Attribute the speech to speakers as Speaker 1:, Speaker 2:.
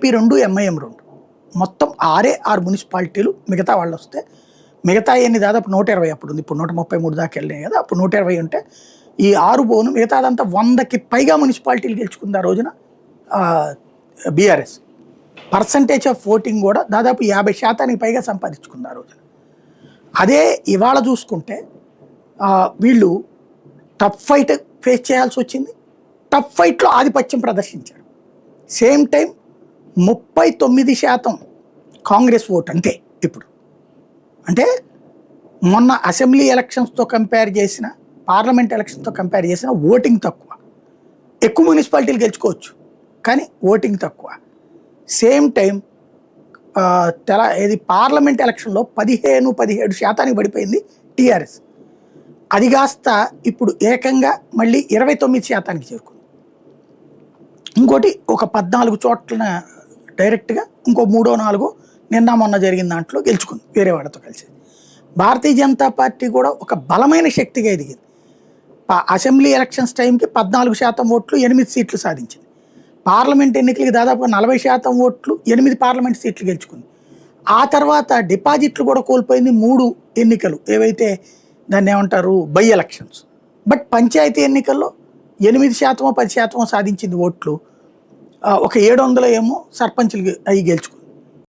Speaker 1: 2 MIM 2 మొత్తం 6 మున్సిపాలిటీలు మిగతా వాళ్ళు వస్తే మిగతా ఎన్ని దాదాపు 120 అప్పుడు ఉంది. ఇప్పుడు 133 దాకా వెళ్ళినాయి కదా. అప్పుడు 120 ఉంటే ఈ 6 పోను మిగతాదంతా 100కి పైగా మున్సిపాలిటీలు గెలుచుకుంది ఆ రోజున బీఆర్ఎస్. పర్సంటేజ్ ఆఫ్ ఓటింగ్ కూడా దాదాపు 50% పైగా సంపాదించుకుంది ఆ రోజున. అదే ఇవాళ చూసుకుంటే వీళ్ళు టఫ్ ఫైట్ ఫేస్ చేయాల్సి వచ్చింది. టఫ్ ఫైట్లో ఆధిపత్యం ప్రదర్శించారు. సేమ్ టైం 39% కాంగ్రెస్ ఓట్ అంతే. ఇప్పుడు అంటే మొన్న అసెంబ్లీ ఎలక్షన్స్తో కంపేర్ చేసిన, పార్లమెంట్ ఎలక్షన్తో కంపేర్ చేసిన ఓటింగ్ తక్కువ. ఎక్కువ మున్సిపాలిటీలు గెలుచుకోవచ్చు కానీ ఓటింగ్ తక్కువ. సేమ్ టైం పార్లమెంట్ ఎలక్షన్లో 17% పడిపోయింది టీఆర్ఎస్. అది కాస్త ఇప్పుడు ఏకంగా మళ్ళీ 29% చేరుకుంది. ఇంకోటి ఒక 14 చోట్ల డైరెక్ట్గా, ఇంకో 3-4 నిన్న మొన్న జరిగిన దాంట్లో గెలుచుకుంది వేరే వాళ్ళతో కలిసి. భారతీయ జనతా పార్టీ కూడా ఒక బలమైన శక్తిగా ఎదిగింది. అసెంబ్లీ ఎలక్షన్స్ టైంకి 14% ఓట్లు 8 సీట్లు సాధించింది. పార్లమెంట్ ఎన్నికలకి దాదాపు 40% ఓట్లు 8 పార్లమెంట్ సీట్లు గెలుచుకుంది. ఆ తర్వాత డిపాజిట్లు కూడా కోల్పోయింది 3 ఎన్నికలు, ఏవైతే దాన్ని ఏమంటారు బై ఎలక్షన్స్. బట్ పంచాయతీ ఎన్నికల్లో 8%, 10% సాధించింది ఓట్లు. ఒక 700 ఏమో సర్పంచ్లు అవి గెలుచుకుంది.